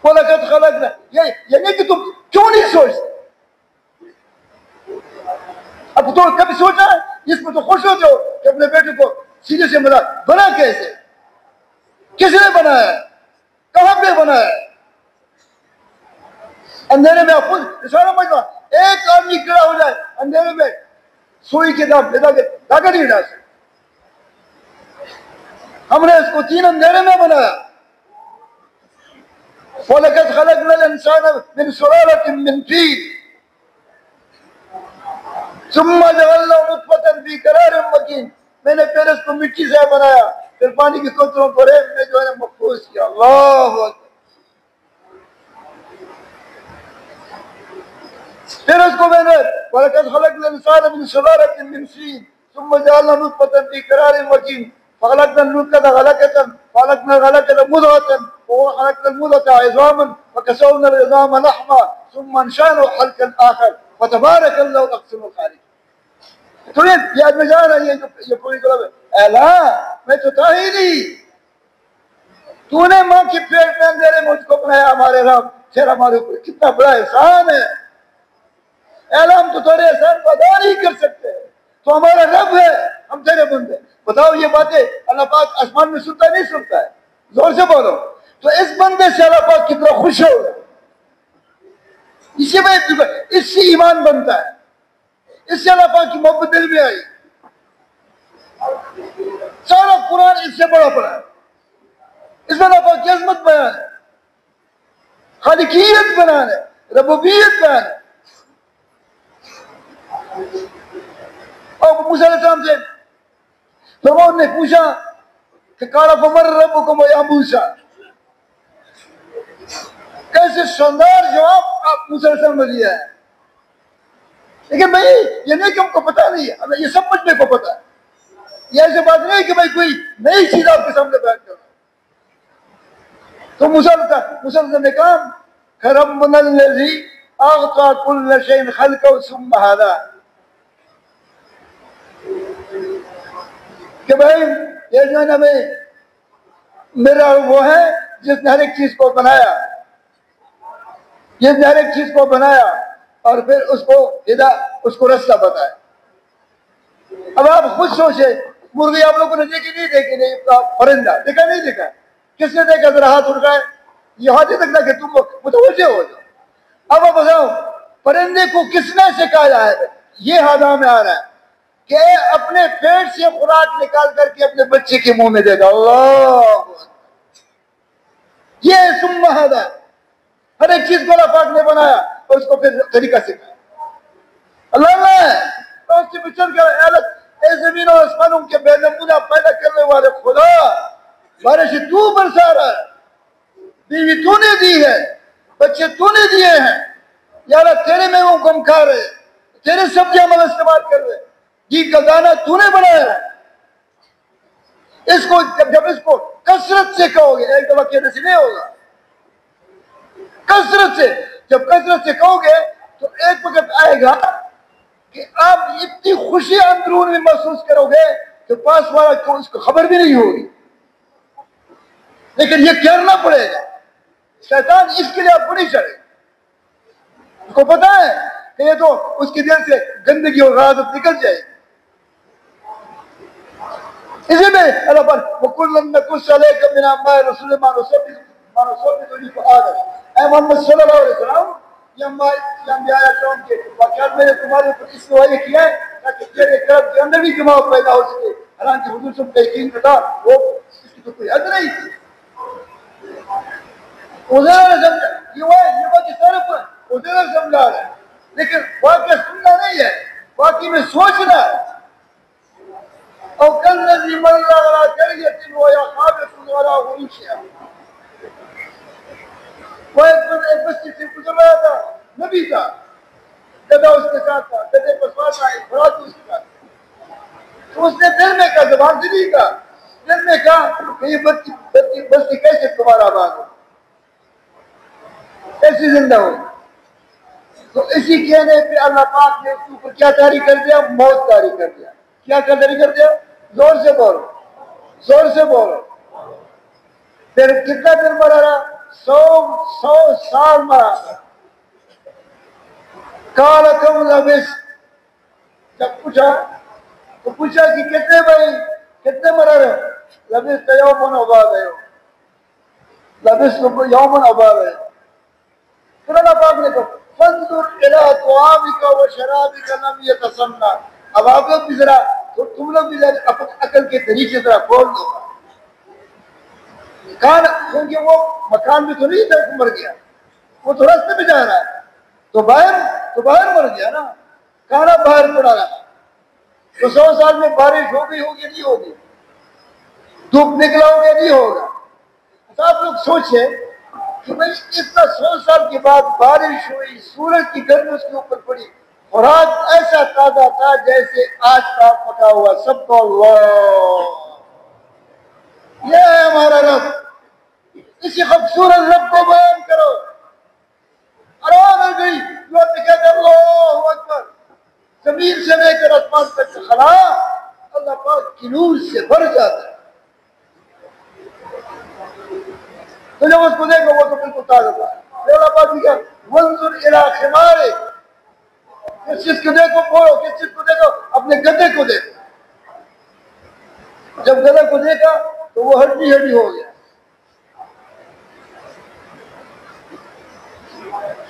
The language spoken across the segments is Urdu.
وَلَقَدْ خَلَقْنَا، یہ نہیں کہ تم کیوں نہیں سوچتے؟ اب تو کبھی سوچا ہے؟ اس میں تو خوش ہوتے ہو کہ اپنے بیٹے کو سیدھے سے بنا کیسے، کس نے بنایا، کہاں پہ بنایا؟ اندھیرے میں خود اشارہ مجمع ایک آدمی کھڑا ہو جائے اندھیرے میں سوئی کے دام لگا کے داغا نہیں ڈال سکتے. ہم نے اس کو 3 اندھیرے میں بنایا. وَلَقَدْ خَلَقْنَا الْإِنسَانَ مِنْ سُلَالَةٍ مِّنْ طِينٍ ثُمَّ جَعَلْنَاهُ نُطْفَةً فِي قَرَارٍ مَّكِينٍ. میں نے پھر اس کو مٹی سے بنایا، پھر پانی کی قطروں پر میں جو ہے نا محفوظ کیا. اللہ اکبر. پھر اس کو میں نے وَلَقَدْ خَلَقْنَا الْإِنسَانَ مِنْ سُلَالَةٍ مِّنْ طِينٍ ثُمَّ جَعَلْنَاهُ نُطْفَةً فِي قَرَارٍ مَّكِينٍ فَخَلَقْنَا النُّطْفَةَ عَلَقَةً فَخَلَقْنَا الْعَلَقَةَ مُضْغَةً وَخَلَقْنَا الْمُضْغَةَ عِظَامًا فَكَسَوْنَا الْعِظَامَ لَحْمًا ثُمَّ أَنشَأْنَاهُ خَلْقًا آخَرَ فَتَبَارَكَ اللَّهُ أَحْسَنُ الْخَالِقِينَ. تو یہ آج میں جا رہا ہے یہ پوری طرح اے اللہ میں تو تھا ہی نہیں، تو نے ماں کے پیٹ میں اندھیرے مجھ کو بنایا. ہمارے رب پھر ہمارے اوپر کتنا بڑا احسان ہے. اے اللہ ہم تو تیرے احسان کو ادا نہیں کر سکتے، تو ہمارا رب ہے، ہم تیرے بندے. بتاؤ یہ باتیں اللہ پاک آسمان میں سنتا نہیں سنتا ہے؟ زور سے بولو. تو اس بندے سے اللہ پاک کتنا خوش ہوگا. اسی میں اس سے ایمان بنتا ہے، اس سے اللہ پاک کی محبت دل میں آئی. سارا قرآن اس سے بڑا پڑا ہے، اس میں اللہ پاک کی عظمت بیان ہے، خالقیت بیان ہے، ربوبیت بیان ہے. اور موسیٰ علیہ السلام سے فرعون نے پوچھا کہ قال فمن ربکم یا موسیٰ. کیسے شاندار جواب آپ موسیٰ علیہ السلام نے دیا ہے. لیکن بھائی یہ نہیں کہ ہم کو پتہ نہیں ہے، ہمیں یہ سب مجھ میں کو پتہ ہے. یہ ایسے بات نہیں کہ بھائی کوئی نئی چیز آپ کے سامنے بیان کر رہا ہے. تو موسیٰ علیہ السلام نے کہا ربنا الذی اعطى كل شيء خلقه ثم هدى. کہ بھائی یہ جو ہے نا میرا وہ ہے جس نے ہر ایک چیز کو بنایا، جس نے ہر ایک چیز کو بنایا اور پھر اس کو رستہ بتایا. اب آپ خود سوچے مرغی آپ لوگوں نے دیکھی نہیں دیکھی؟ نہیں. پرندہ دیکھا نہیں دیکھا؟ کس نے دیکھا؟ ذرا ہاتھ اٹھائے. یہ ہاتھ ہی تک کہ تم متوجہ ہو جاؤ. اب آپ بتاؤ پرندے کو کس نے سکھایا ہے؟ یہ ہادہ میں آ رہا ہے کہ اپنے پیٹ سے خوراک نکال کر کے اپنے بچے کے منہ میں دے گا. اللہ یہ ثم ہدى. ہر ایک چیز کو اللہ پاک نے بنایا اور اس کو پھر طریقہ سکھایا. اللہ نے اس سے بچر کر اے زمین اور آسمانوں کے بے نمونہ پیدا کرنے والے خدا، بارش تو برسا رہا ہے، بیوی تو نے دی ہے، بچے تو نے دیے ہیں. یا اللہ تیرے میں وہ ہم کھا رہے، تیرے سبزیاں ہم استعمال کر رہے، جی کا دانہ تو نے بنایا. اس کو جب اس کو کثرت سے کہو گے، ایک دفعہ کہنے سے نہیں ہوگا. کثرت سے جب کثرت سے کہو گے تو ایک وقت آئے گا کہ آپ اتنی خوشی اندرون میں محسوس کرو گے کہ پاس والا کو اس کو خبر بھی نہیں ہوگی. لیکن یہ کرنا پڑے گا. شیطان اس کے لیے آپ کو نہیں چڑھے. اس کو پتا ہے کہ یہ تو اس کے دل سے گندگی اور غلاظت نکل جائے گی. اسی میں اللہ پر وَكُلًّا نَقُصُّ عَلَيْكَ مِنْ أَنبَاءِ الرُّسُلِ مَا نُثَبِّتُ بِهِ فُؤَادَكَ. اے محمد صلی اللہ علیہ وسلم یہ انبیاء اکرام کے واقعات میں نے تمہارے اوپر اس وحی کیا ہے تاکہ تیرے قلب کے اندر بھی جماع پیدا ہو سکے. حالانکہ حضور صلی اللہ علیہ وسلم کا یقین تھا وہ اس کی تو کوئی حد نہیں تھی. یہ بات صرف ادھر سمجھا رہا ہے لیکن واقعہ سننا نہیں ہے، واقعی میں سوچنا ہے. اور کل مر رہا کریتن ہو یا خابت والا عروشیا. وہ ایک بستی سے گزر رہا تھا، نبی تھا، گدھا اس کے ساتھ تھا، گدھے پر سوار تھا، ایک گھوڑا اس کے ساتھ. تو اس نے دل میں کہا، زبان سے نہیں کہا، دل میں کہا کہ یہ بستی کیسے تمہارا آباد ہو، کیسی زندہ ہو. تو اسی کہنے پہ اللہ پاک نے اس کے اوپر کیا طاری کر دیا؟ موت طاری کر دیا. کیا طاری کر دیا؟ زور سے بولو، زور سے بولو. پھر کتنا دن مرا رہا؟ 100 سال مرا رہا. قال کم لبس، جب پوچھا تو پوچھا کہ کتنے بھائی کتنے مرا رہے؟ لبس تو یومن اباد ہے، لبس تو یومن اباد ہے. پھر اللہ پاک نے کہا فانظر الى طعامك وشرابك لم يتسنى. اب آپ لوگ بھی ذرا تم لوگ بھی ذرا عقل کے طریقے ذرا کھول دو. کھانا، کیونکہ وہ مکان میں تو نہیں تھا مر گیا، وہ تو راستے میں جا رہا ہے، تو باہر مر گیا نا، کھانا باہر پڑا رہا. تو 100 سال میں بارش ہوگی نہیں ہوگی، دھوپ نکلا ہوگا نہیں ہوگا. تو آپ لوگ سوچیں کہ بھائی اتنا 100 سال کے بعد بارش ہوئی، سورج کی گرمی اس کے اوپر پڑی، خوراک ایسا تازہ تھا جیسے آج کا پکا ہوا. سب کو اللہ، یہ ہے ہمارا رب. اسی خوبصورت رب کو بیان کرو. آرام آ گئی جو کہتے اللہ اکبر، زمین سے لے کر آسمان تک خلا اللہ پاک کی نور سے بھر جاتا ہے. تو جب اس کو دیکھو وہ تو بالکل تازہ تھا. اللہ پاک نے کہا منظر الی خمارک، کس چیز کو دیکھو بولو، کس چیز کو دیکھو؟ اپنے گدے کو دیکھو. جب گدے کو دیکھا تو وہ ہڈی ہو گیا.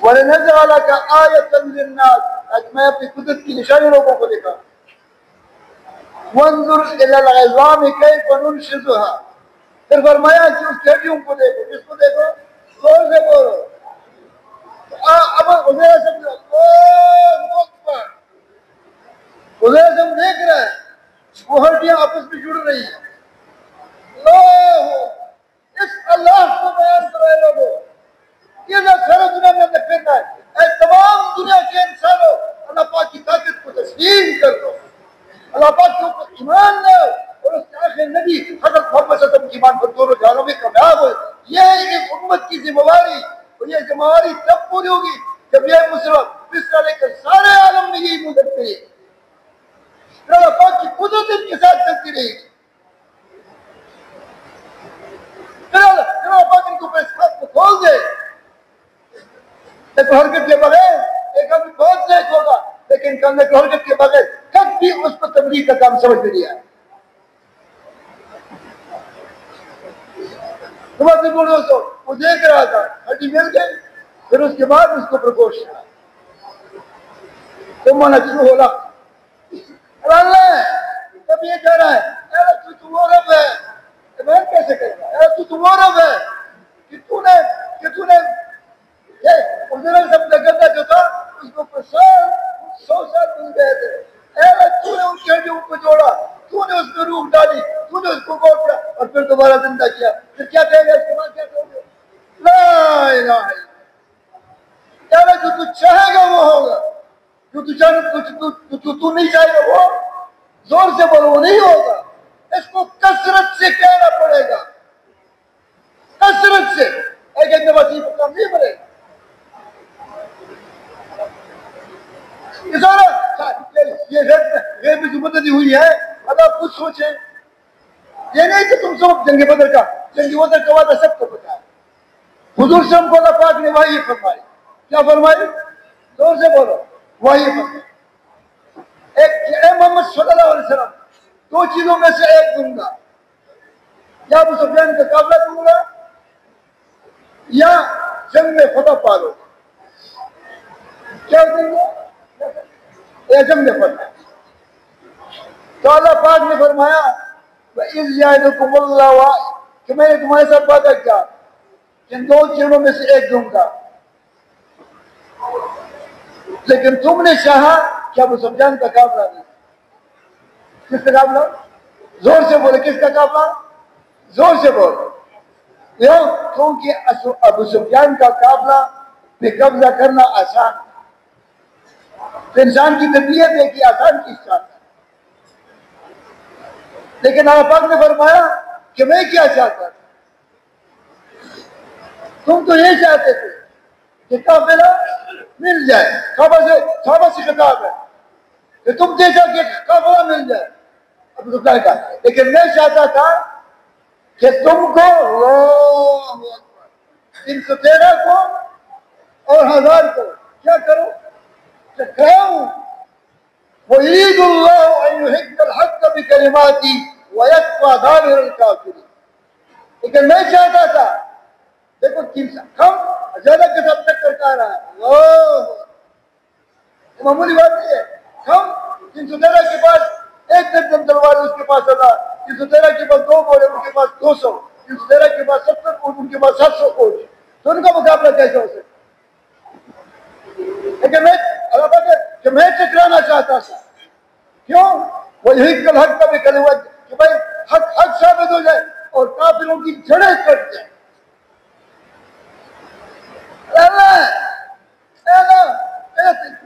وَلَنَجْعَلَكَ آيَةً لِلنَّاسِ، آج میں اپنی قدرت کی نشانی لوگوں کو دیکھا. وَانظُرْ إِلَى الْعِظَامِ كَيْفَ نُنشِزُهَا، پھر فرمایا کہ اس کی ہڈیوں کو دیکھو. کس کو دیکھو؟ زور سے بولو. اب عزیر اعظم اللہ اکبر، عزیر اعظم دیکھ رہا ہے وہ ہڈیاں آپس میں جڑ رہی ہیں. اس اللہ کو بیان کرو لوگوں. یہ نہ سارا دنیا میں اندر پھرنا ہے. اے تمام دنیا کے انسانوں، اللہ پاک کی طاقت کو تسلیم کر دو، اللہ پاک کے اوپر ایمان لاؤ اور اس کے آخر نبی حضرت محمد صلی اللہ علیہ وسلم کی ایمان پر دونوں جہانوں میں کامیاب ہو. یہ ایک امت کی ذمہ داری، اور یہ ذمہ داری تب پوری ہوگی جب یہ مسلمان اس طرح لے کر سارے عالم میں یہی مدد کرے. پھر اللہ پاک کی قدرت ان کے ساتھ چلتی رہے گی. پھر اللہ پاک ان کو اوپر اس بات کو کھول دے. ایک حرکت کے بغیر ایک آدمی بہت نیک ہوگا، لیکن کرنے کی حرکت کے بغیر کبھی اس کو تبلیغ کا کام سمجھ میں نہیں آیا. وہ دیکھ رہا تھا ہڈی مل گئی، پھر اس کے بعد اس کو پرگوش کیا تو مانا شروع ہو رہا. اللہ جب یہ کہہ رہا ہے تو وہ رب ہے، میں کیسے کہہ رہا ہے تو وہ رب ہے کہ تو نے سب گدا جو تھا اس کو 100 سال مل گئے تھے. تو نے ان کی ہڈیوں کو جوڑا، تو نے اس میں روح ڈالی، تو نے اس کو گوڑ دیا اور پھر دوبارہ زندہ کیا. پھر کیا کہے گا اس کے بعد؟ کیا کہو گے؟ لا الہ الا جو تو چاہے گا وہ ہوگا، جو تو نہیں چاہے گا وہ زور سے بولو وہ نہیں ہوگا. اس کو کثرت سے کہنا پڑے گا، کثرت سے. ایک دفعہ کام نہیں پڑے گا. یہ غیب میں جو مدد ہوئی ہے، اب آپ خود سوچیں. یہ نہیں کہ تم سب جنگ بدر کا وعدہ سب کو پتا ہے. حضور سے ہم کو اللہ پاک نے وحی فرمائی. کیا فرمائی؟ زور سے بولو. وحی فرمائی ایک اے محمد صلی اللہ علیہ وسلم 2 چیزوں میں سے ایک دوں گا، یا ابو سفیان کا قافلہ دوں گا یا جنگ میں فتح پالو. کیا دوں گا؟ یا جنگ میں فتح. تو اللہ پاک نے فرمایا وَإِذْ يَعِدُكُمُ اللَّهُ، کہ میں نے تمہارے ساتھ وعدہ کیا کہ 2 چیزوں میں سے ایک دوں گا، لیکن تم نے چاہا کہ ابو سفیان کا قافلہ دے. کس کا قافلہ؟ زور سے بولے. کس کا قافلہ؟ زور سے بولو. کیونکہ ابو سفیان کا قافلہ پہ قبضہ کرنا آسان ہے. انسان کی طبیعت ہے کہ آسان کی چاہتا ہے، لیکن اللہ پاک نے فرمایا کہ میں کیا چاہتا تھا؟ تم تو یہ چاہتے تھے کہ قافلہ مل جائے. صحابہ سے خطاب ہے کہ تم دیکھا کہ قافلہ مل جائے. ابو سفیان کا، لیکن میں چاہتا تھا کہ تم کو 313 کو اور 1000 کو کیا کرو کہ کھاؤ. وَيُرِيدُ اللَّهُ أَن يُحِقَّ الْحَقَّ بِكَلِمَاتِهِ وَيَقْطَعَ دَابِرَ الْكَافِرِينَ. لیکن میں چاہتا تھا دیکھو کم زیادہ کے ساتھ ٹکر کر رہا ہے. معمولی بات نہیں ہے. کم 313 کے پاس ایک درجن تلوار اس کے پاس 1000, 313 کے پاس 2 گھوڑے ان کے پاس 200, 313 کے پاس 70 اونٹ ان کے پاس 700 اونٹ. تو ان کا مقابلہ کیسے ہو سکتا؟ لیکن میں کہ میں ٹکرانا چاہتا تھا. کیوں؟ وہی کل حق کا بھی کلمات کہ بھائی حق ثابت ہو جائے اور کافروں کی جڑیں کٹ جائیں.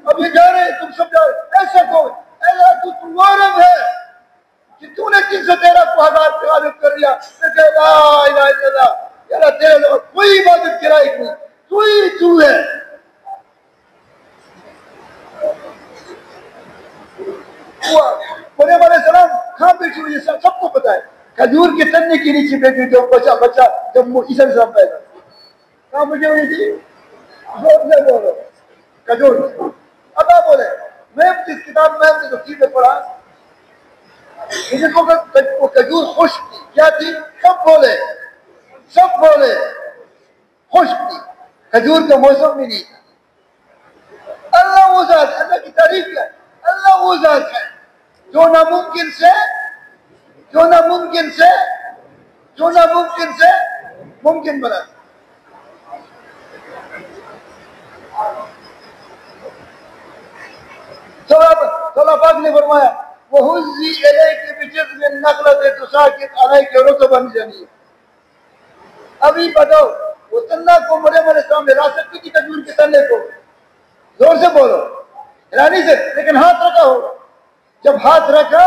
اب یہ جا رہے تم سب جا رہے ایسا کو تو معرب ہے کہ تو نے 313 کو 1000 پہ غالب کر لیا. لا الہ الا اللہ. یار تیرے کوئی عبادت کی لائق نہیں, تو ہی تو ہے. مریم علیہ السلام کہاں بیٹھی ہوئی ہے سب کو پتا ہے. کھجور کے تنے کے نیچے بیٹھی جو بچہ جب عیسی علیہ السلام پیدا کہاں بیٹھی ہوئی تھی؟ زور سے بولو کھجور. اب آپ بولے میں جس کتاب میں نے تفسیر میں پڑھا وہ کھجور خشک تھی. کیا تھی؟ سب بولے خشک تھی. کھجور کا موسم بھی نہیں تھا. اللہ وہ ذات, اللہ کی تعریف کیا ہے. اللہ وہ ذات ہے جو ناممکن سے ممکن بنا. اللہ پاک نے فرمایا وَهُزِّي إِلَيْكِ بِجِذْعِ النَّخْلَةِ تُسَاقِطْ عَلَيْكِ رُطَبًا جَنِيًّا. ابھی بتاؤ وہ تنہ کو مریم علیہ السلام ہلا سکتی تھی کھجور کے تنے کو؟ زور سے بولو. ہلانی سے, لیکن ہاتھ رکھا ہوگا. جب ہاتھ رکھا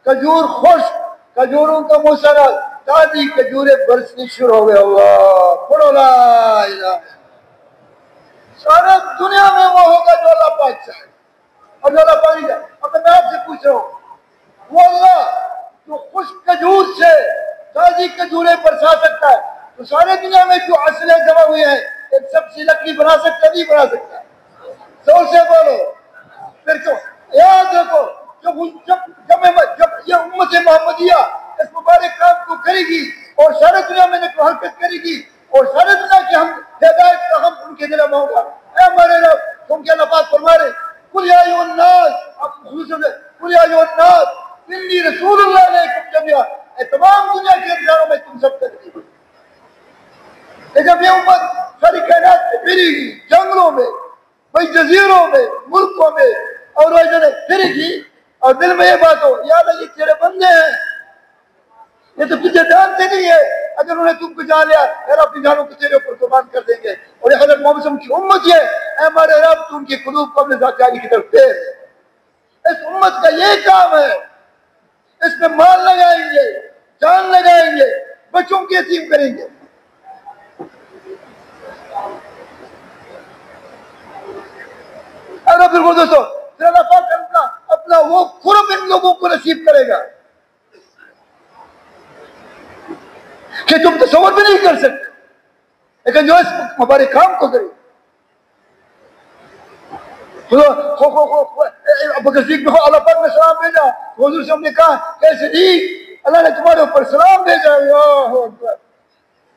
کھجور خشک, کھجوروں کا موسم تازی کھجوریں برسنی شروع ہو گئے. اللہ پڑھو لا الہ. سارے دنیا میں وہ ہوگا جو اللہ پاک چاہے اور جو اللہ پاک چاہے. اب میں آپ سے پوچھ رہا ہوں وہ اللہ جو خشک کھجور سے تازی کھجوریں برسا سکتا ہے تو سارے دنیا میں جو اصلیں جمع ہوئے ہیں ایک سب سے لکڑی بنا سکتا نہیں بنا سکتا؟ زور سے بولو. پھر کیوں یاد رکھو جب یہ امت محمدیہ اس مبارک کام کو کرے گی اور سارے دنیا میں نقل و حرکت کرے گی اور سارے دنیا کی ہم ہدایت کا ہم ان کے دل میں ہوگا. اے ہمارے رب تم کے اللہ پاک فرما رہے قل یا ایھا الناس, قل یا ایھا الناس انی رسول اللہ علیکم جمیعا. اے تمام دنیا کے انسانوں میں تم سب تک. جب یہ امت ساری کائنات میں پھرے گی, جنگلوں میں, بھائی جزیروں میں, ملکوں میں, اور وہ پھرے گی اور دل میں یہ بات ہو یا اللہ یہ تیرے بندے ہیں, یہ تو تجھے جانتے نہیں ہے. اگر انہوں نے تم کو جان لیا پھر اپنی جانوں کو تیرے اوپر قربان کر دیں گے. اور یہ حضرت محمد صلی اللہ علیہ وسلم کی امت ہے. اے ہمارے رب تو ان کی قلوب کو اپنے ذات جاری کی طرف پھیر. اس امت کا یہ کام ہے, اس میں مال لگائیں گے, جان لگائیں گے, بچوں کی یتیم کریں گے. اور پھر وہ دوستو پھر اللہ پاک اپنا وہ قرب ان لوگوں کو نصیب کرے گا کہ تم تصور بھی نہیں کر سکتے. لیکن جو اس مبارک کام کو کرے ابو بکر صدیق کو اللہ پاک نے سلام بھیجا. حضور سے ہم نے کہا کیسے نہیں اللہ نے تمہارے اوپر سلام بھیجا. اللہ اکبر.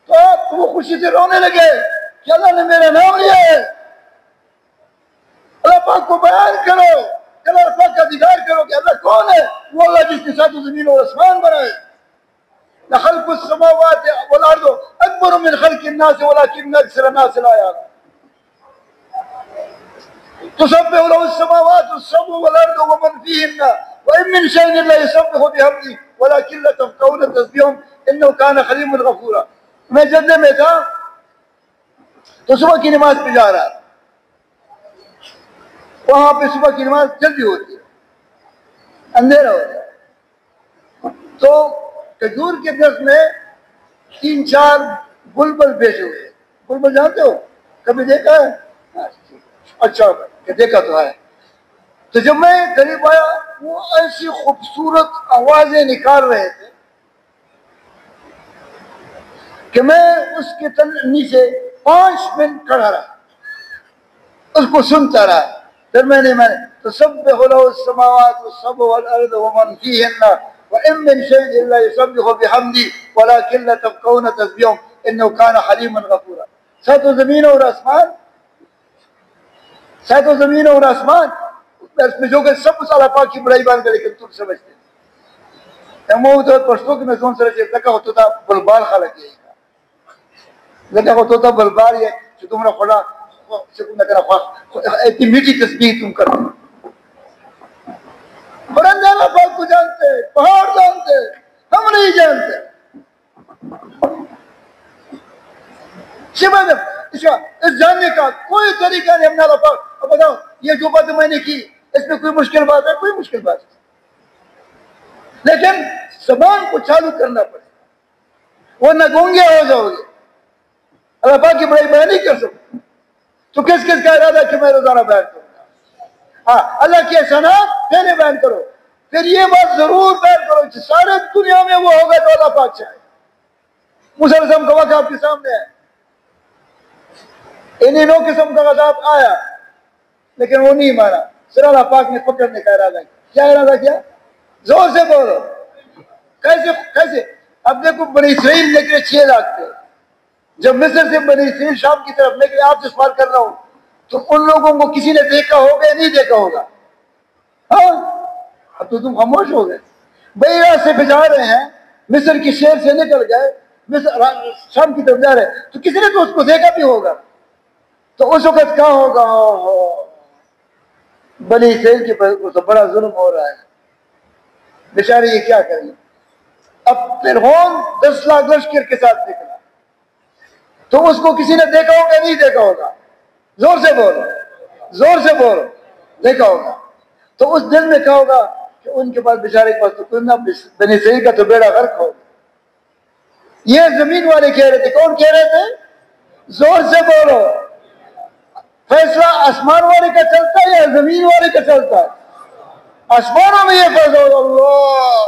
تو آپ وہ خوشی سے رونے لگے کہ اللہ نے میرا نام لیا ہے. اللہ پاک کو بیان کرو, اللہ پاک کا دیدار کرو کہ اللہ کون ہے. وہ اللہ جس نے ساتھ زمین اور آسمان بنائے. لخلق السماوات والارض اکبر من خلق الناس ولكن اکثر الناس لا يعلمون. تسبح له السماوات السبع والارض ومن فيهن وان من شيء الا يسبح بحمده ولكن لا تفقهون تسبيحهم انه كان حليما غفورا. میں جدہ میں تھا تو صبح کی نماز پہ جا رہا تھا. وہاں پہ صبح کی نماز جلدی ہوتی ہے, اندھیرا ہوتا ہے. تو کھجور کے درخت میں 3-4 بلبل بیٹھے ہوئے. بلبل جانتے ہو, کبھی دیکھا ہے؟ اچھا دیکھا تو ہے. تو جب میں قریب آیا وہ ایسی خوبصورت آوازیں نکال رہے تھے کہ میں اس کے نیچے 5 منٹ کھڑا رہا، اس کو سنتا رہا. پھر میں نے تسبح له السماوات السبع والارض ومن فيهن وان من شيء الا يسبح بحمده ولكن لا تفقهون تسبيحهم انه كان حليما غفورا. سات و زمین اور آسمان، سات و زمین اور آسمان اس میں جو کہ سب کچھ اللہ پاک کی بڑائی بان کر، لیکن تم سمجھتے امو تو پرستو کہ میں کون سر سے لکا ہوتا تھا بلبار خالق یہ لکا ہوتا تھا بلبار یہ جو تمہارا خدا اتنی میٹھی تسبیح تم کرتے. قرآن اللہ پاک کو جانتے، پہاڑ جانتے، ہم نہیں جانتے. اس جاننے کا کوئی طریقہ نہیں. ہم نے اللہ پاک اب بتاؤ یہ جو بات میں نے کی اس میں کوئی مشکل بات ہے؟ کوئی مشکل بات ہے، لیکن زبان کو چالو کرنا پڑے ورنہ گونگے ہو جاؤ گے. اللہ پاک کی بڑائی بیان نہیں کر سکتے تو کس کس کا ارادہ کہ میں روزانہ بیان کروں؟ ہاں اللہ کی احسانات پہلے بیان کرو، پھر یہ بات ضرور بیان کرو کہ سارے دنیا میں وہ ہوگا جو اللہ پاک چاہے. موسیٰ علیہ السلام کا واقعہ آپ کے سامنے ہے. انہیں 9 قسم کا عذاب آیا لیکن وہ نہیں مارا. پھر اللہ پاک نے پکڑنے کا ارادہ کیا. کیا ارادہ کیا؟ زور سے بولو. کیسے؟ اب دیکھو بنی اسرائیل نکلے 6 لاکھ تھے. جب مصر سے بنی اسرائیل شام کی طرف نکلے، آپ سے سوال کر رہا ہوں تو ان لوگوں کو کسی نے دیکھا ہوگا یا نہیں دیکھا ہوگا؟ ہاں اب تو تم خاموش ہو گئے. بئی راستے پہ جا رہے ہیں، مصر کی شہر سے نکل گئے، شام کی طرف جا رہے ہیں تو کسی نے تو اس کو دیکھا بھی ہوگا. تو اس وقت کہاں ہوگا بنی اسرائیل کے پر تو بڑا ظلم ہو رہا ہے، بیچارے یہ کیا کریں. اب فرعون 10 لاکھ لشکر کے ساتھ نکلا تو اس کو کسی نے دیکھا ہوگا نہیں دیکھا ہوگا؟ زور سے بولو، زور سے بولو. دیکھا ہوگا. تو اس دل میں کہا ہوگا کہ ان کے پاس بیچارے کے پاس تو کوئی نہ، بنی اسرائیل کا تو بیڑا غرق ہو. یہ زمین والے کہہ رہے تھے. کون کہہ رہے تھے؟ زور سے بولو. فیصلہ آسمان والے کا چلتا ہے یا زمین والے کا چلتا ہے؟ آسمانوں میں یہ فیصلہ ہو. اللہ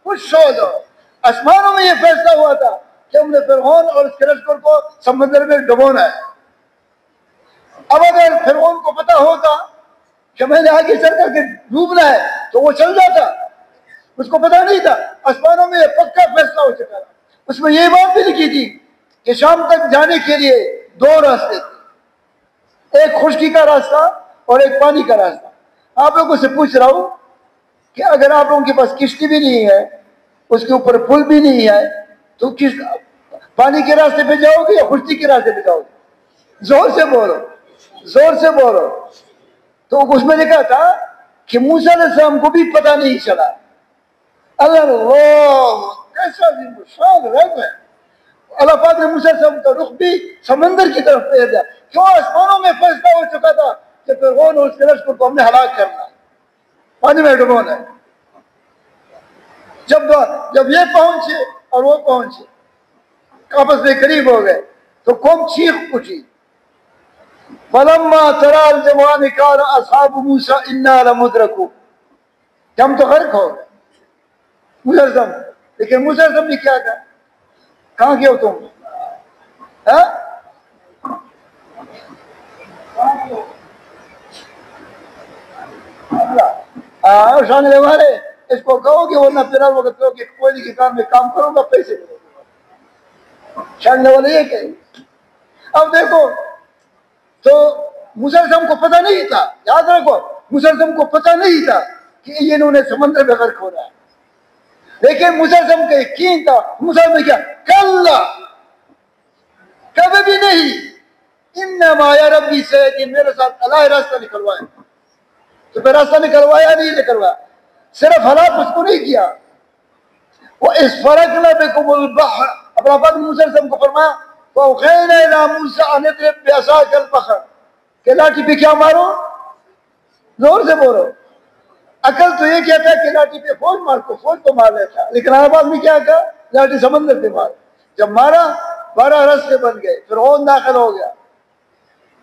خوش ہو جاؤ. آسمانوں میں یہ فیصلہ ہوا تھا کہ ہم نے فرعون اور اس کے لشکر کو سمندر میں ڈبونا ہے. اب اگر فرعون کو پتا ہوتا کہ میں نے آگے چل کر کے ڈوبنا ہے تو وہ چل جاتا. اس کو پتا نہیں تھا. آسمانوں میں یہ پکا فیصلہ ہو چکا تھا. اس میں یہ بات بھی لکھی تھی کہ شام تک جانے کے لیے 2 راستے تھے، ایک خشکی کا راستہ اور ایک پانی کا راستہ. آپ لوگوں سے پوچھ رہا ہوں کہ اگر آپ لوگوں کے پاس کشتی بھی نہیں ہے، اس کے اوپر پل بھی نہیں ہے، تو کس پانی کے راستے پہ جاؤ گے یا خشکی کے راستے پہ جاؤ گے؟ زور سے بولو، زور سے بولو. تو اس میں لکھا تھا کہ موسیٰ علیہ السلام کو بھی پتہ نہیں چلا. اللہ کیسا شان رب ہے. اللہ پاک نے موسیٰ علیہ السلام کا رخ بھی سمندر کی طرف پھیر دیا. کیوں؟ آسمانوں میں فیصلہ ہو چکا تھا کہ فرعون اور اس کے لشکر کو ہم نے ہلاک کرنا ہے، پانی میں ڈبونا ہے. جب یہ پہنچے اور وہ پہنچے، آپس میں قریب ہو گئے تو قوم چیخ اٹھی. فَلَمَّا تَرَى الْجَمْعَانِ قَالَ أَصْحَابُ مُوسَىٰ إِنَّا لَمُدْرَكُونَ کہ ہم تو غرق ہو گئے. موسیٰ علیہ السلام، لیکن موسیٰ علیہ السلام نے کیا کہا؟ کہاں گئے ہو تم؟ شامل ہمارے اس کو کہو کہ ورنہ پھر وقت کہو کہ کوئی کے کام میں کام کروں گا، پیسے دوں گا. شامل والے یہ کہیں. اب دیکھو تو موسیٰ علیہ السلام کو پتہ نہیں تھا. یاد رکھو موسیٰ علیہ السلام کو پتہ نہیں تھا کہ یہ انہوں نے سمندر میں غرق ہو رہا ہے، لیکن موسیٰ علیہ السلام کا یقین تھا. موسیٰ نے کیا؟ کلا، کبھی بھی نہیں. انما یا ربی سیدین، میرے ساتھ اللہ راستہ نکلوائے. تو پھر راستہ نکلوایا نہیں نکلوایا، صرف ہلاک اس کو نہیں کیا. وہ اس فرقنا بکم البحر، اپنا بات موسیٰ علیہ السلام کو فرمایا فَأَوْحَيْنَا إِلَىٰ مُوسَىٰ أَنِ اضْرِب بِعَصَاكَ الْبَحْرَ کہ لاٹھی پہ کیا مارو؟ زور سے بولو. عقل تو یہ کہتا ہے کہ لاٹھی پہ فوج مار کو، فوج تو مار لیتا، لیکن آباد میں کیا کہا؟ لاٹھی سمندر پہ مار. جب مارا 12 راستے بن گئے. فرعون داخل ہو گیا.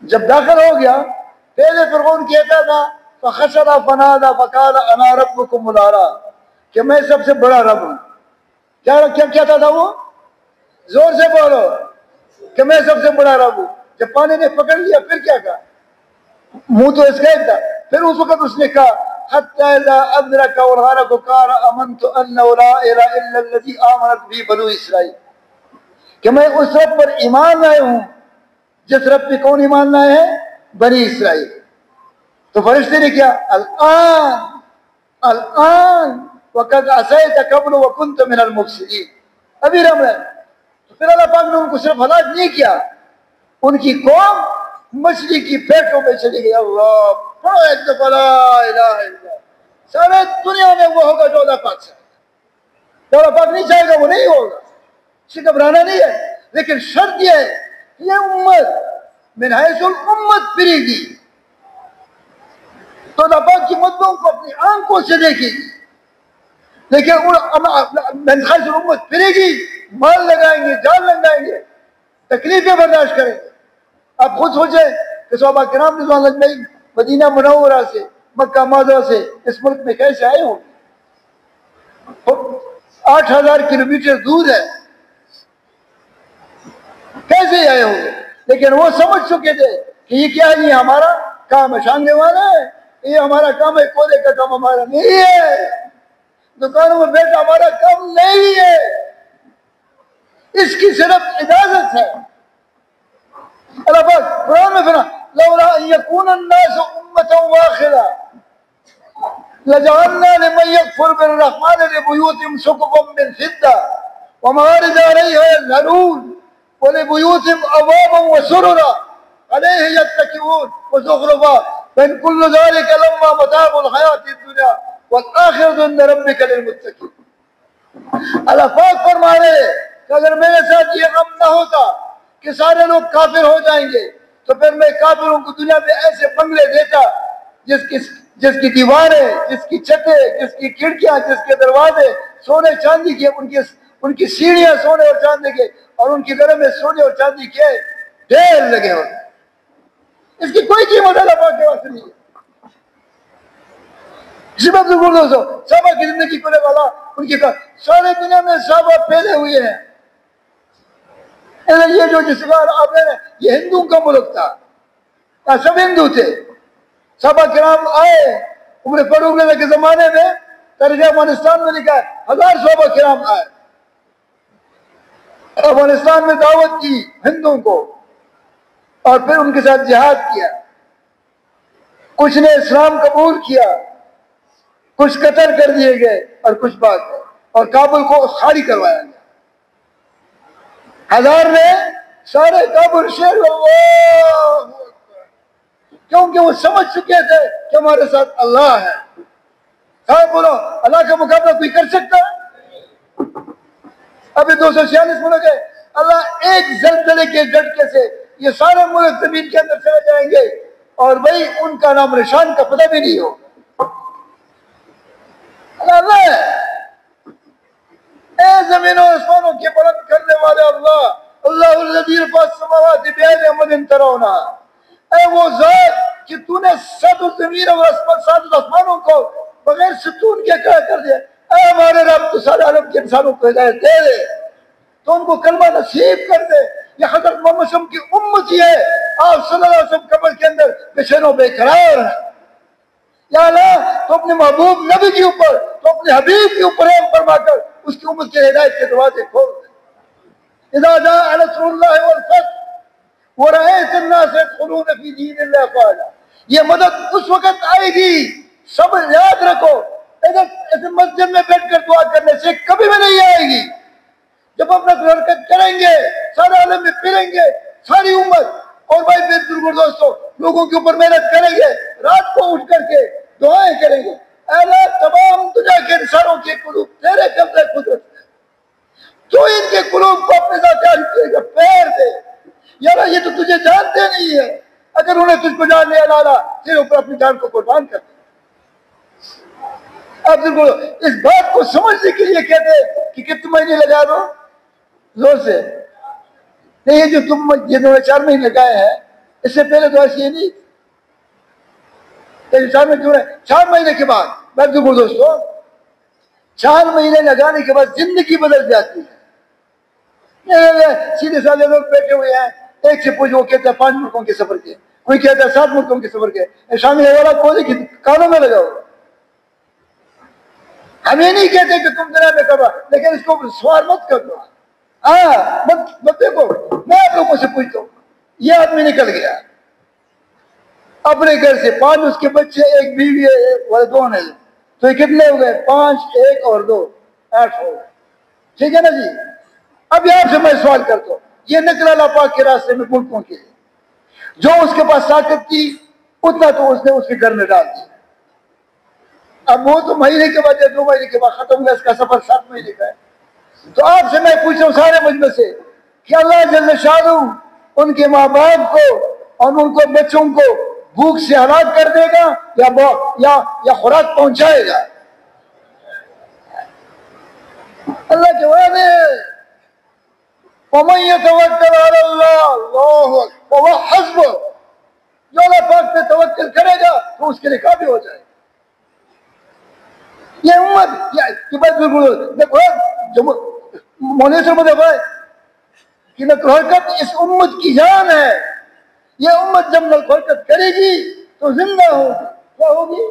جب داخل ہو گیا پہلے فرعون کہتا تھا فَخَشَرَ فَنَادَى فَقَالَ أَنَا رَبُّكُمُ الْأَعْلَىٰ کہ میں سب سے بڑا رب ہوں. کیا کہتا تھا وہ؟ زور سے بولو کہ میں سب سے بڑا رب ہوں. جب پانی نے پکڑ لیا پھر کیا کہا؟ منہ تو اس کا ایک تھا. پھر اس وقت اس نے کہا حتی اذا ادرک الغرق قال آمنت انہ لا الہ الا الذی آمنت به بنو اسرائیل، کہ میں اس رب پر ایمان لائے ہوں جس رب پہ کون ایمان لائے ہیں؟ بنی اسرائیل. تو فرشتے نے کیا الان وقد عصیت قبل وکنت من المفسدین، ابھی رب ہے. تو پھر اللہ پاک نے ان کو صرف ہلاک نہیں کیا، ان کی قوم مچھلی کی پیٹوں میں چلی گئی. اللہ پڑھو ایک دفعہ لا الہ الا اللہ. سارے دنیا میں وہ ہوگا جو اللہ پاک سے، جو اللہ پاک نہیں چاہے گا وہ نہیں ہوگا. اسے گھبرانا نہیں ہے، لیکن شرط یہ ہے کہ یہ امت من حیث الامت پھرے گی تو اللہ پاک کی مددوں کو اپنی آنکھوں سے دیکھے گی. لیکن من حیث الامت پھرے گی، مال لگائیں گے، جان لگائیں گے، تکلیفیں برداشت کریں گے. آپ خود سوچیں کہ صحابہ کرام رضوان اللہ اجمعین مدینہ منورہ سے، مکہ معظمہ سے اس ملک میں کیسے آئے ہوں؟ 8000 کلومیٹر دور ہے، کیسے آئے ہوں گے؟ لیکن وہ سمجھ چکے تھے کہ یہ کیا ہے، یہ ہمارا کام ہے، شاننے والا ہے، یہ ہمارا کام ہے، کولے کا کام ہمارا نہیں ہے، دکانوں میں بیٹھا ہمارا کام نہیں ہے، اس کی صرف اجازت ہے. اللہ پاک قرآن میں فرمایا لولا ان یکون الناس امة واحدة لجعلنا لمن يكفر بالرحمن لبيوتهم سقفا من فضة ومعارج عليها يظهرون ولبيوتهم أبوابا وسررا عليه يتكئون وزخرفا فإن كل ذلك لما متاع الحياة الدنيا والآخرة عند ربك للمتقين. اللہ پاک فرما رہے کہ اگر میرے ساتھ یہ غم نہ ہوتا کہ سارے لوگ کافر ہو جائیں گے تو پھر میں کافروں کو دنیا میں ایسے بنگلے دیتا جس کی دیواریں، جس کی چھتیں، جس کی کھڑکیاں، جس کے دروازے سونے چاندی کے، ان کی سیڑھیاں سونے اور چاندی کے، اور ان کے گھروں میں سونے اور چاندی کے ڈھیر لگے ہوئے. اس کی کوئی قیمت اللہ پاک کے واسطے نہیں ہے. اسی بات کو بولو سو صحابہ کی زندگی کو لے والا ان کی سارے دنیا میں صحابہ پھیلے ہوئے ہیں. یہ جو جس کا آپ نے یہ ہندوؤں کا ملک تھا، سب ہندو تھے. صحابہ کرام آئے عمر فاروق کے زمانے میں، تاریخ افغانستان میں لکھا ہے 1000 صحابہ کرام آئے، افغانستان میں دعوت کی ہندوؤں کو، اور پھر ان کے ساتھ جہاد کیا. کچھ نے اسلام قبول کیا، کچھ قتل کر دیے گئے اور کچھ بھاگ گئے، اور کابل کو خالی کروایا گیا. 1000 نے سارے کابل شہر اللہ، کیونکہ وہ سمجھ چکے تھے کہ ہمارے ساتھ اللہ ہے. صاحب بولو اللہ کا مقابلہ کوئی کر سکتا ہے؟ ابھی 246 ملک ہے، اللہ ایک زلزلے کے جھٹکے سے یہ سارے ملک زمین کے اندر چلے جائیں گے اور بھائی ان کا نام نشان کا پتہ بھی نہیں ہو. اللہ ہے، اے زمین و آسمانوں کے بلند کرنے والے اللہ، اللہ الذی رفع السماوات بغیر عمد ترونها، اے وہ ذات کہ تو نے سات زمین اور سات آسمانوں کو بغیر ستون کے کھڑا کر دیا. اے ہمارے رب تو سارے عالم کے انسانوں کو ہدایت دے دے، تو ان کو کلمہ نصیب کر دے. یہ حضرت محمد صلی اللہ علیہ وسلم کی امتی ہے، آپ صلی اللہ علیہ وسلم قبر کے اندر بے چین و بے قرار ہیں. یا اللہ تو اپنے محبوب نبی کے اوپر، تو اپنے حبیب کے اوپر رحم فرما کر اس کی امت کے ہدایت کے دروازے کھول دے. اذا جاء نصر اللہ والفتح ورأيت الناس يدخلون في دين الله افواجا، یہ مدد اس وقت آئے گی. سب یاد رکھو، ادھر مسجد میں بیٹھ کر دعا کرنے سے کبھی بھی نہیں آئے گی. جب اپنا حرکت کریں گے، سارے عالم میں پھریں گے، ساری امت، اور بھائی بے بزرگ دوستوں لوگوں کے اوپر محنت کریں گے، رات کو اٹھ کر کے دعائیں کریں گے. اے اللہ تمام دنیا کے انسانوں کے قلوب تیرے قبضے قدرت ہے، تو ان کے قلوب کو اپنے ذات پھیر دے. یار یہ تو تجھے جانتے نہیں ہے، اگر انہیں تجھ کو جان لیا لالا تیرے اوپر اپنی جان کو قربان کر دے. آپ اس بات کو سمجھنے کے لیے کہتے ہیں کہ کتنے مہینے لگا دو زور سے نہیں. یہ جو تم یہ 4 مہینے لگائے ہیں اس سے پہلے تو ایسی نہیں. 4 مہینے کے بعد دوستو 4 مہینے لگانے کے بعد زندگی بدل جاتی ہے. سیدھے سادھے لوگ بیٹھے ہوئے ہیں، ایک سے پوچھ وہ کہتا ہے 5 ملکوں کے سفر کے، کوئی کہتا ہے 7 ملکوں کے سفر کے، شامل والا پودے کی کانوں میں لگاؤ. ہم یہ نہیں کہتے کہ تم دنیا میں کرو، لیکن اس کو سوار مت کر دو. ہاں مت دیکھو، میں آپ لوگوں سے پوچھتا ہوں، یہ آدمی نکل گیا اپنے گھر سے، 5 اس کے بچے، ایک بیوی ہے، 2 ہیں، تو یہ کتنے ہو گئے؟ 5، 1 اور 2، 8 ہو گئے. ٹھیک ہے نا جی؟ اب یہاں سے میں سوال کرتا ہوں، یہ نکلا اللہ پاک کے راستے میں ملکوں کے لیے، جو اس کے پاس طاقت تھی اتنا تو اس نے اس کے گھر میں ڈال دیا. اب وہ تو مہینے کے بعد یا 2 مہینے کے بعد ختم ہوا، اس کا سفر 7 مہینے کا ہے. تو آپ سے میں پوچھ رہا ہوں سارے مجمع سے کہ اللہ جل شانہ ان کے ماں باپ کو اور ان کو بچوں کو بھوک سے ہلاک کر دے گا یا خوراک پہنچائے گا؟ اللہ کے وعدے. وَمَن يَتَوَكَّلْ عَلَى اللَّهِ اللَّهُ وَهُوَ حَسْبُهُ، جو اللہ پاک پہ توکل کرے گا تو اس کے لیے کافی ہو جائے گا. یہ امت یہ بات بالکل دیکھو، جو مولوی صاحب دیکھو کہ نقل حرکت اس امت کی جان ہے. یہ امت جب نقل حرکت کرے گی تو زندہ ہوگی. کیا ہوگی؟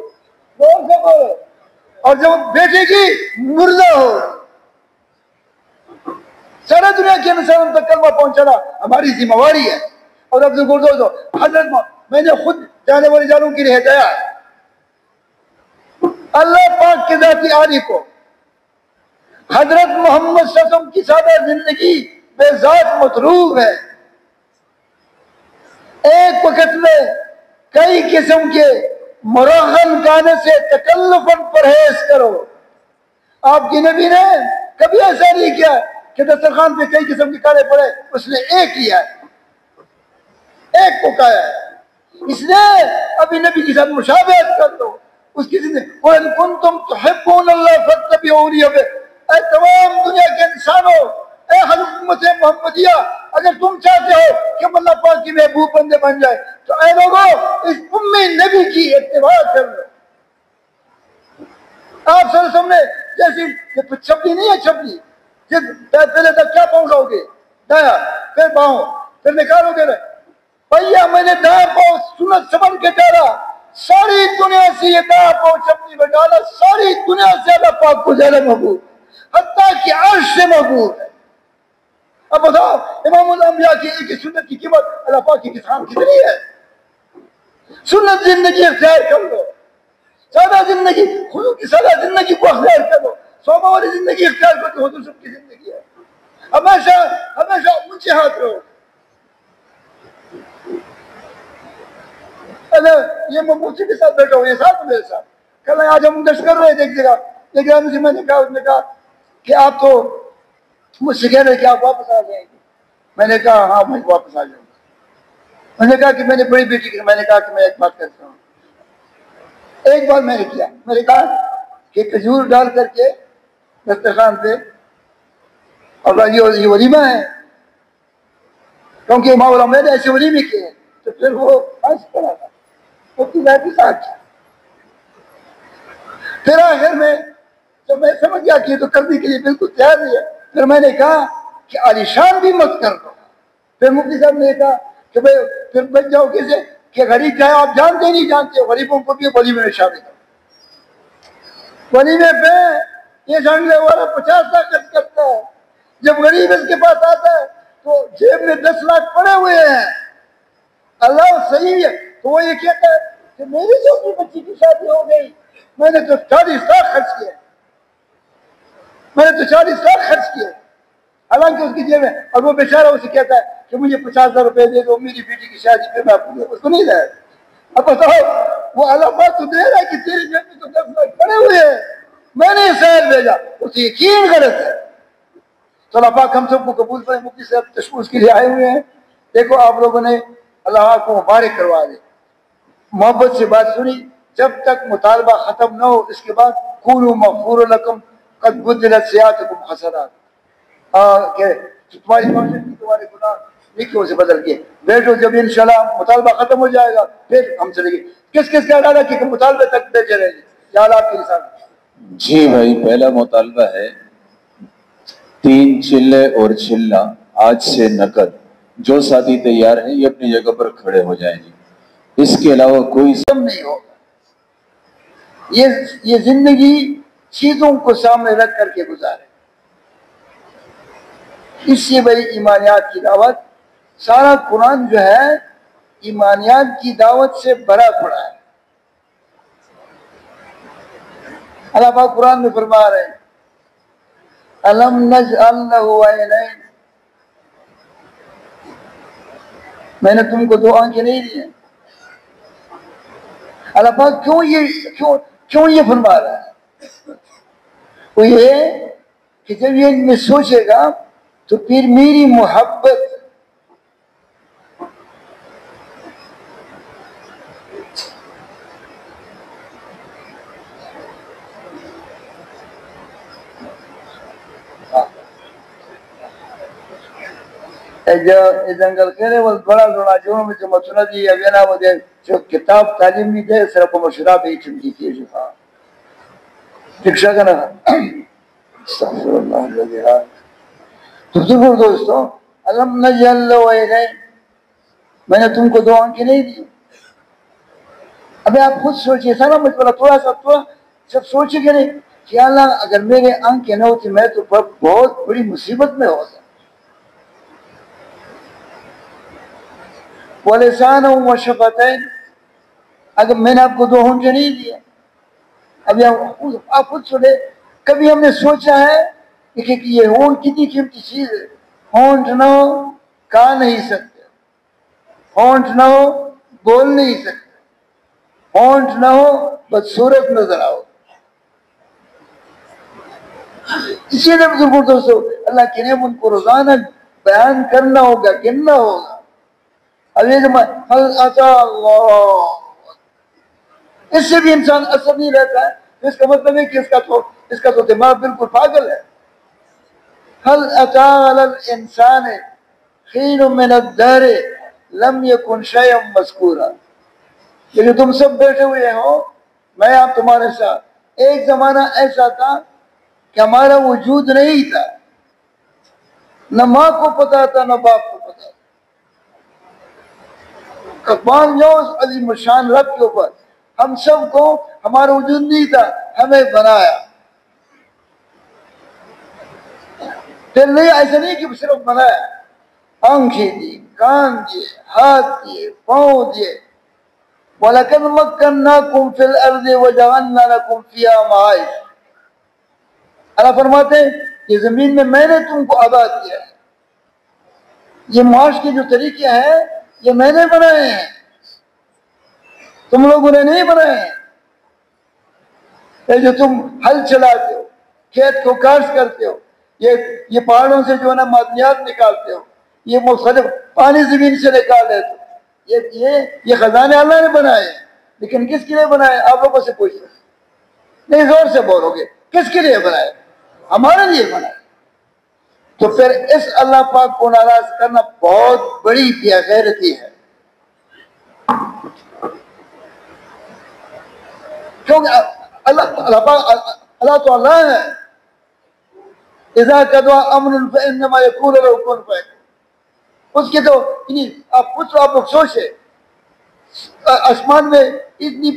اور جب بیٹھے گی مردہ ہوگی. سارا دنیا کے انسان تک کلمہ پہنچانا ہماری ذمہ داری ہے. اور اب دوستو، حضرت میں نے خود جانے والے جانوں کے لیے ہدایت اللہ پاک کے ذاتی عالی کو، حضرت محمد صلی اللہ علیہ وسلم کی سادہ زندگی بے ذات مطلوب ہے. ایک وقت میں کئی قسم کے مرغن کھانے سے تکلفاً پرہیز کرو. آپ کی نبی نے کبھی ایسا نہیں کیا کہ دسترخوان پہ کئی قسم کے کھانے پڑے، اس نے ایک لیا، ایک کو کھایا. اس لیے ابھی نبی کے ساتھ مشابہت کر دو اس کی زندگی. وَإِن كُنتُمْ تُحِبُّونَ اللَّهَ فَاتَّبِعُونِي، اے تمام دنیا کے انسانوں، اے امت محمدیہ، اگر تم چاہتے ہو کہ ہم اللہ پاک کی محبوب بندے بن جائے تو اے لوگوں اس امی نبی کی اتباع کر لو. آپ صلی اللہ علیہ وسلم نے جیسی چھپی نہیں ہے، چھپی پہلے تک کیا پہنچاؤ گے؟ دایا، پھر باؤں، پھر نکالو گے. بھیا میں نے دایا پاؤں سنت سمجھ کے ڈالا، ساری دنیا سے یہ دایا پاؤں چپنی میں ڈالا، ساری دنیا سے اللہ پاک کو زیادہ محبوب، حتیٰ کہ عرش سے محبوب ہے. اب بتاؤ امام الانبیاء کی ایک سنت کی قیمت اللہ پاک کی کتاب کتنی ہے؟ سنت زندگی اختیار کر لو، سادہ زندگی، حضور کی سادہ زندگی کو اختیار کر لو. صوبہ والی زندگی اختیار کر کے حضور سب کی زندگی ہے. ہمیشہ ہمیشہ اونچے ہاتھ رہو. یہ میں موسی کے ساتھ بیٹھا ہوں، یہ ساتھ میرے ساتھ. کل آج ہم گشت کر رہے تھے ایک جگہ، لیکن مجھے میں نے کہا کہ آپ تو مجھ سے کہہ رہے کہ آپ واپس آ جائیں گے. میں نے کہا ہاں میں واپس آ جاؤں گا. میں نے کہا کہ میں نے بڑی بیٹی کی، میں نے کہا کہ میں ایک بات کرتا ہوں. ایک بار میں نے کیا، میں نے کہا کہ کھجور ڈال کر کے دسترخوان پہ، اور یہ ولیمہ ہے، کیونکہ ماں علماء نے ایسے ولیمے کیے ہیں. تو پھر وہ پڑا تھا پھر آخر میں جب میں سمجھ گیا کہ یہ تو کرنے کے لیے بالکل تیار نہیں ہے، پھر میں نے کہا کہ عالیشان بھی مت کر دو. پھر مفتی صاحب نے کہا کہ بھائی پھر بچ جاؤ کیسے کہ غریب چاہے آپ جانتے ہی نہیں جانتے، غریبوں کو بھی ولیمے میں شامل کرو. ولیمے پہ یہ جاننے والا 50 لاکھ خرچ کرتا ہے، جب غریب اس کے پاس آتا ہے تو جیب میں 10 لاکھ پڑے ہوئے ہیں. اللہ صحیح ہے تو وہ یہ کہتا ہے کہ میری چھوٹی بچی کی شادی ہو گئی، میں نے تو 40 لاکھ خرچ کیے، میں نے تو 40 لاکھ خرچ کیے، حالانکہ اس کی جیب میں. اور وہ بیچارہ اسے کہتا ہے کہ مجھے 50,000 روپے دے دو میری بیٹی کی شادی پہ، میں اس کو نہیں دے. اب بتاؤ وہ علامات تو دے رہا ہے کہ تیری جیب میں تو 10 لاکھ پڑے ہوئے ہیں، میں نے شہر بھیجا، اسے یقین غلط ہے. تو اللہ پاک ہم سب کو قبول کرے. مفتی صاحب تشخیص کے لیے آئے ہوئے ہیں. دیکھو آپ لوگوں نے اللہ کو مبارک کروا دے، محبت سے بات سنی. جب تک مطالبہ ختم نہ ہو اس کے بعد قولوا مغفور لکم قد بدلت سیئاتکم حسنات، کہ تمہاری معاشرت کی تمہارے گناہ نیکیوں سے بدل کے بیٹھو. جب انشاءاللہ مطالبہ ختم ہو جائے گا پھر ہم چلیں گے. کس کس کا ارادہ کہ مطالبے تک بیٹھے رہیں گے؟ یا آپ کے ساتھ. جی بھائی، پہلا مطالبہ ہے 3 چلے اور چلا آج سے نقد۔ جو ساتھی تیار ہیں یہ اپنی جگہ پر کھڑے ہو جائیں جی، اس کے علاوہ کوئی سب نہیں ہوگا۔ یہ زندگی چیزوں کو سامنے رکھ کر کے گزارے، اس سے بھائی ایمانیات کی دعوت، سارا قرآن جو ہے ایمانیات کی دعوت سے بھرا پڑا ہے۔ اللہ پاک قرآن میں فرما رہے ہیں الم نجعل لہ عینین، میں نے تم کو دو آنکھیں نہیں دی ہیں۔ اللہ پاک کیوں یہ فرما رہا ہے؟ وہ یہ کہ جب یہ ان میں سوچے گا تو پھر میری محبت جنگل کہنے وہ بڑا لوڑا جو میں جو مسئلہ دی ابینا وہ دے جو کتاب تعلیم نہیں دے صرف مشراب ہی چمکی کی شفا دکشا کا نا استغفر اللہ العظیم۔ تو ضرور دوستو علم نجعل لہ عینین، میں نے تم کو دو آنکھیں نہیں دی۔ ابھی آپ خود سوچئے سارا مجھے تھوڑا سب سوچے گے نہیں کہ اللہ اگر میرے آنکھیں نہ ہوتی میں تو بہت بڑی مصیبت میں ہوتا۔ وَلِسَانًا وَشَفَتَيْن، اگر میں نے آپ کو دو ہونٹیں نہیں دیے۔ ابھی آپ خود سنے کبھی ہم نے سوچا ہے کہ یہ ہونٹ کتنی قیمتی چیز ہے، ہونٹ نہ ہو کہا نہیں سکتے، ہونٹ نہ ہو بول نہیں سکتے، ہونٹ نہ ہو بدصورت نظر آؤ۔ اسی لیے بزرگوں دوستو اللہ کے نعمت ان کو روزانہ بیان کرنا ہوگا، گننا ہوگا۔ اب یہ حل اتا اللہ، اس سے بھی انسان اثر نہیں رہتا ہے، اس کا مطلب ہے کہ اس کا تو دماغ بالکل پاگل ہے۔ حل اتا علی الانسان حین من الدہر لم یکن شیئا مذکورا، لیکن تم سب بیٹھے ہوئے ہو، میں آپ تمہارے ساتھ، ایک زمانہ ایسا تھا کہ ہمارا وجود نہیں تھا، نہ ماں کو پتا تھا نہ باپ کو پتا تھا۔ قربان جاؤ اس عظیم الشان رب کے اوپر، ہم سب کو ہمارا وجود نہیں تھا، ہمیں بنایا۔ پھر نہیں ایسا نہیں کہ صرف بنایا، آنکھیں دی، کان دیے، ہاتھ دیے، پاؤں دیے۔ وَلَقَدْ مَكَّنَّاكُمْ فِي الْأَرْضِ وَجَعَلْنَا لَكُمْ فِيهَا مَعَائِشَ، اللہ فرماتے ہیں یہ زمین میں نے تم کو آباد کیا ہے، یہ معاش کے جو طریقے ہیں یہ میں نے بنائے ہیں، تم لوگوں نے نہیں بنائے ہیں۔ یہ جو تم ہل چلاتے ہو، کھیت کو کاشت کرتے ہو، یہ پہاڑوں سے جو ہے نا معدنیات نکالتے ہو، یہ مختلف پانی زمین سے نکال لیتے ہو، یہ خزانے اللہ نے بنائے ہیں، لیکن کس کے لیے بنائے؟ آپ لوگوں سے پوچھو، نہیں زور سے بولو گے، کس کے لیے بنائے؟ ہمارے لیے بنائے۔ تو پھر اس اللہ پاک کو ناراض کرنا بہت بڑی بے غیرتی ہے، کیونکہ اللہ تو اللہ ہے، اذا قضى امر فانما يقول له كن فيكون، اس کے تو آپ پوچھو، آپ لوگ سوچے آسمان میں اتنی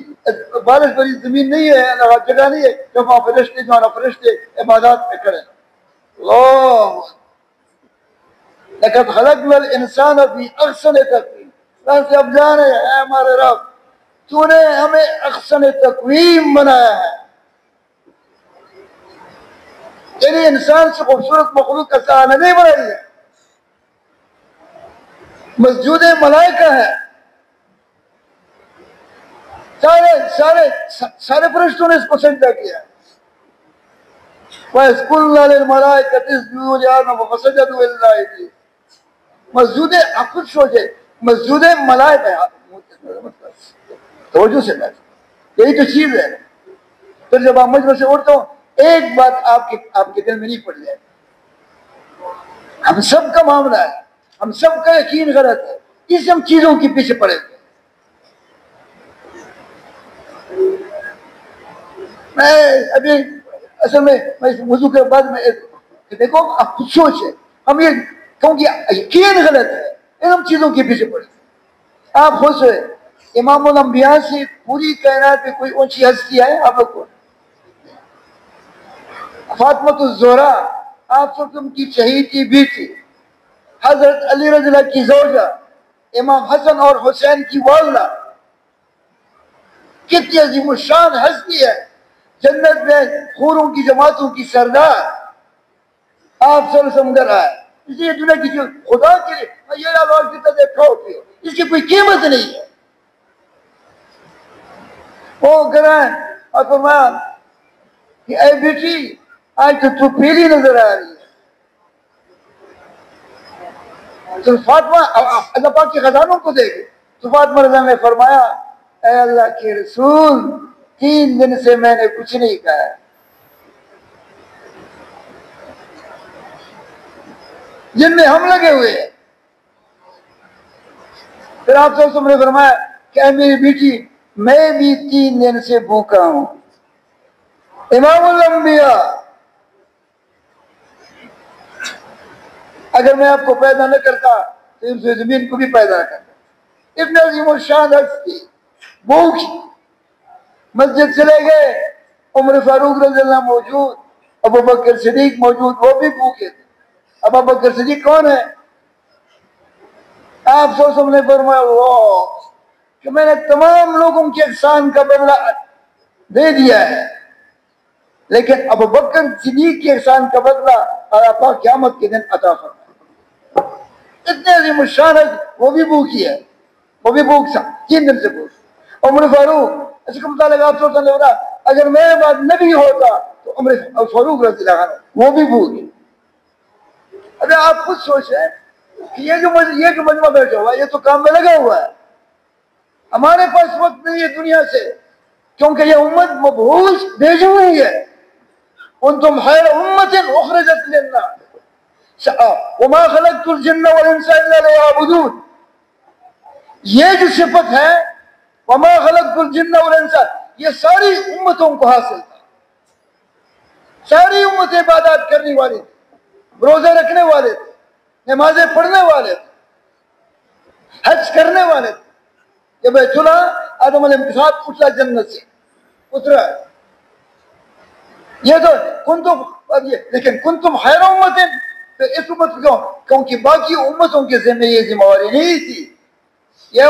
بارش بھری زمین نہیں ہے، جگہ نہیں ہے کہ وہاں فرشتے جو فرشتے عبادات میں کریں۔ اللہ لقد خلقنا الانسان فی احسن تقویم، سے اب جانے اے ہمارے رب تو نے ہمیں احسن تقویم بنایا ہے، یعنی انسان سے خوبصورت مخلوق کا سہارا نہیں بنائی ہے، مسجود ملائکہ ہے، سارے فرشتوں نے اس کو سجدہ کیا۔ وَإِذْ قُلْنَا لِلْمَلَائِكَةِ اسْجُدُوا لِآدَمَ فَسَجَدُوا إِلَّا إِبْلِيسَ، مسجود آپ خود سوچے، مسجود ملائکہ، توجہ سے بیٹھ، یہی تو چیز ہے۔ پھر جب آپ مجلس سے اٹھتے ہو ایک بات آپ کے دل میں نہیں پڑ جائے، ہم سب کا معاملہ ہے، ہم سب کا یقین غلط ہے، اس ہم چیزوں کے پیچھے پڑے ہوئے۔ میں ابھی اصل میں وضو کے بعد میں دیکھو آپ خود سوچے، ہم یہ کیونکہ یقین غلط ہے، ان چیزوں کے پیچھے پڑے. آپ خود سے امام الانبیاء سے پوری کائنات میں کوئی اونچی ہستی ہے آپ لوگ کو؟ فاطمۃ الزہرا آپ وسلم کی چہیتی بیٹی، حضرت علی رضی اللہ کی زوجہ، امام حسن اور حسین کی والدہ، کتنی عظیم الشان ہستی ہے، جنت میں حوروں کی جماعتوں کی سردار. آپ صلی اللہ علیہ وسلم رہا ہے. اس لیے دنیا کی جو خدا کے لیے یہ آواز دیتا دیکھا ہوتی ہے، اس کی کوئی قیمت نہیں ہے. وہ کریں اور فرمایا کہ اے بیٹی آج تو پیلی نظر آ رہی ہے. تو فاطمہ اللہ پاک کے خزانوں کو دیکھے تو فاطمہ رضا نے فرمایا اے اللہ کے رسول 3 دن سے میں نے کچھ نہیں کہا. جن میں ہم لگے ہوئے ہیں. پھر آپ صلی اللہ علیہ وسلم نے فرمایا کہ اے میری بیٹی میں بھی 3 دن سے بھوکا ہوں. امام الانبیاء اگر میں آپ کو پیدا نہ کرتا تو ان سے زمین کو بھی پیدا کرتا. اتنے عظیم الشان ہستی بھوکی. مسجد چلے گئے، عمر فاروق رضی اللہ موجود، ابو بکر صدیق موجود، وہ بھی بھوکے تھے. ابو بکر صدیق کون ہے؟ آپ صلی اللہ علیہ وسلم نے فرمایا اللہ کہ میں نے تمام لوگوں کے احسان کا بدلہ دے دیا ہے، لیکن ابو بکر صدیق کے احسان کا بدلہ اللہ پاک قیامت کے دن عطا فرمائے. اتنے عظیم الشان ہے. وہ بھی بھوکی ہے، وہ بھی بھوک سا 3 دن سے بھوک. عمر فاروق اس کا مطالعہ آپ سوچا لے رہا اگر میرے بعد نبی ہوتا تو عمر فاروق رضی اللہ عنہ وہ بھی بھوک. اگر آپ خود سوچیں کہ یہ جو مجمع بیٹھا ہوا ہے یہ تو کام میں لگا ہوا ہے. ہمارے پاس وقت نہیں ہے دنیا سے، کیونکہ یہ امت مبعوث بھیجی ہوئی ہے. انتم خیر امت اخرجت للناس وما خلقت الجن والانس الا ليعبدون. یہ جو صفت ہے وما خلقت الجن والانس یہ ساری امتوں کو حاصل ہے. ساری امتیں عبادات کرنے والے تھے، روزے رکھنے والے تھے، نمازیں پڑھنے والے تھے، حج کرنے والے تھے. جب چلا آدم علیہ السلام کے ساتھ اترا جنت سے اترا. یہ تو لیکن کنتم خیر امت تو اس امت کیوں؟ کیونکہ باقی امتوں کے ذمہ یہ ذمہ داری نہیں تھی. یہ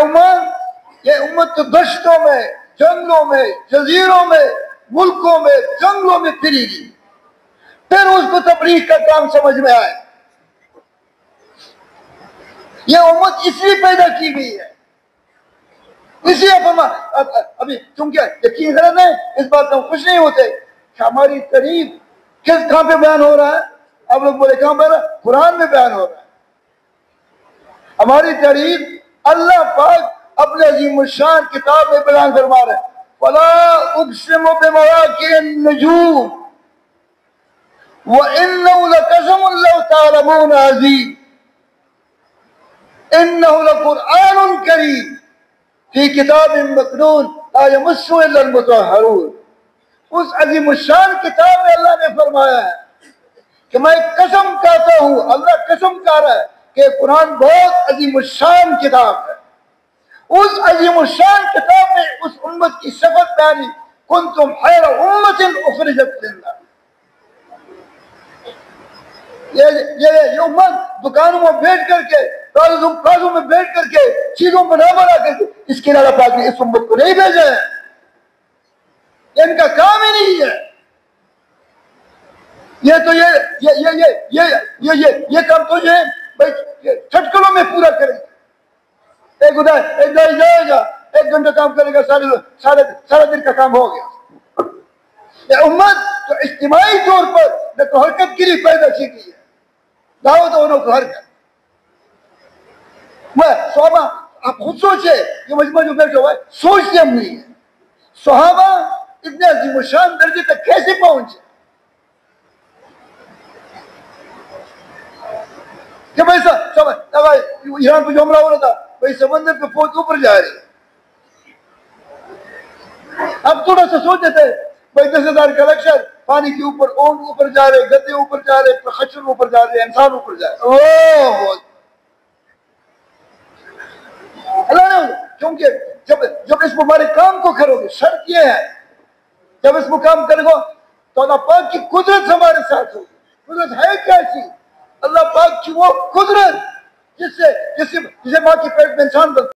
امت تو دشتوں میں، جنگلوں میں، جزیروں میں، ملکوں میں، جنگلوں میں پھری گئی. پھر اس کو تبلیغ کا کام سمجھ میں آئے. یہ امت اس لیے پیدا کی گئی ہے. اسی ابھی چونکہ یقین غلط ہے اس بات میں خوش نہیں ہوتے کہ ہماری تعریف کہاں پہ بیان ہو رہا ہے. آپ لوگ بولے کہاں پہ قرآن میں بیان ہو رہا ہے. ہماری تعریف اللہ پاک اپنے عظیم الشان کتاب میں بیان فرما رہے ہیں. فلا اقسم بمواقع النجوم وانه لقسم لو تعلمون عظیم انه لقرآن کریم فی کتاب مکنون لا یمسہ الا المطہرون. اس عظیم الشان کتاب میں اللہ نے فرمایا ہے کہ میں قسم کھاتا ہوں، اللہ قسم کھا رہا ہے کہ قرآن بہت عظیم الشان کتاب ہے. اس عظیم الشان کتاب میں اس امت کی صفت بیانی کنتم خیر امت اخرجت للناس. یہ امت دکانوں میں بیٹھ کر کے پلازوں میں بیٹھ کر کے چیزوں بنا کر کے اس کے اللہ پاک نے اس امت کو نہیں بھیجا ہے. یہ ان کا کام ہی نہیں ہے. یہ تو یہ کام تو یہ چھٹکلوں میں پورا کرے. ایک دائی جائے گا 1 گھنٹہ کام کرے گا سارا دن کا کام ہو گیا. یہ امت تو اجتماعی طور پر نہ تو حرکت کے لیے پیدا کی گئی ہے، دعوت انہوں کو حرکت. صحابہ آپ خود سوچے یہ مجمع جو بیٹھا ہوا ہے سوچتے ہم نہیں ہے. صحابہ اتنے عظیم الشان درجے تک کیسے پہنچے کہ بھائی ایران پہ جو حملہ ہو رہا تھا بھائی سمندر پہ فوج اوپر جا رہی ہے. اب تھوڑا سا سوچے تھے بھائی 10,000 کا لشکر پانی کے اوپر اونٹ اوپر جا رہے, گدے اوپر جا رہے, خچر اوپر جا رہے, انسان اوپر جا رہے. اللہ نے, کیونکہ جب اس ہمارے کام کو کرو گے, شرط یہ ہے جب اس مقام کرو گے تو اللہ پاک کی قدرت ہمارے ساتھ ہوگی. قدرت ہے کیسی؟ اللہ پاک کی وہ قدرت جسے ماں کے پیٹ میں انسان بنتا